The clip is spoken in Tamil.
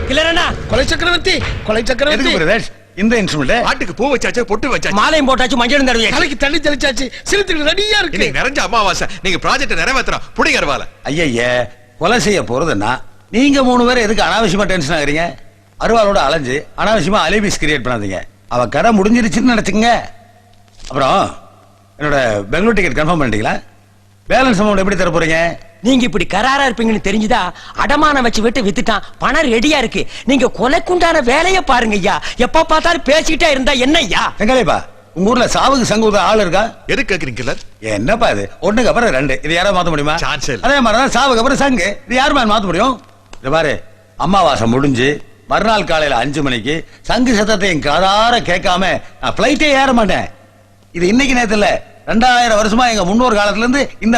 கிளறனா கொலை சக்கரவர்த்தி இந்த இன்ஸ்ட்ருமெண்ட் ஆட்டுக்கு பூ வச்சாச்சு, பொட்டு வச்சாச்சு, மாலையும் போட்டாச்சு, மஞ்சள் தடவை தலைக்கு தண்ணி தெளிச்சாச்சு, சிலுத்துக்கு ரெடியா இருக்கு. இன்னைக்கு நிறைஞ்ச அமாவாசை. நீங்க ப்ராஜெக்ட் நிறைவேற்றணும். புடிங்க அருவால. ஐயா கொலை செய்ய போறதுன்னா நீங்க 3 பேரும் எதுக்கு அனாவசியமா டென்ஷன் ஆகுறீங்க? அருவாளோட அலைஞ்சு அனாவசியமா அலைபிஸ் கிரியேட் பண்ணாதீங்க. அவ கதை முடிஞ்சிருச்சுன்னு நினைச்சுங்க. அப்புறம் என்னோட பெங்களூர் டிக்கெட் கன்ஃபார்ம் பண்ணிட்டீங்களா? பேலன்ஸ் அமௌண்ட் எப்படி தர போறீங்க? நீங்க இப்படி கராரா இருப்பீங்கன்னு தெரிஞ்சுதா அடமான வச்சு விட்டு வித்துட்டான். பணம் ரெடியா இருக்கு. நீங்க கொலைக்குண்டான வேலைய பாருங்க ஐயா. எப்ப பார்த்தாலும் பேசிட்டே இருந்தா என்ன ஐயா? எங்கேப்பா உங்க ஊர்ல சாவுக்கு சங்குத ஆள் இருக்கா? எதுக்கு கேக்குறீங்க கிளர்? என்னப்பா இது? ஒண்ணுக்கு அப்புறம் 2 இது யாராவது மாத்த முடியுமா? சான்ஸ் இல்ல. அதே மாதிரிதான் சாவுக்கு அப்புறம் சங்கு இது யாருமா மாத்த முடியும்? இது பாரு, அமாவாசை முடிஞ்சு மறுநாள் காலையில 5 மணிக்கு சங்கு சத்தத்தை என் காதார கேட்காம நான் பிளைட்டே ஏற மாட்டேன். இது இன்னைக்கு நேரத்துல 2000 வருஷமா எங்க முன்னோர் காலத்துல இருந்து இந்த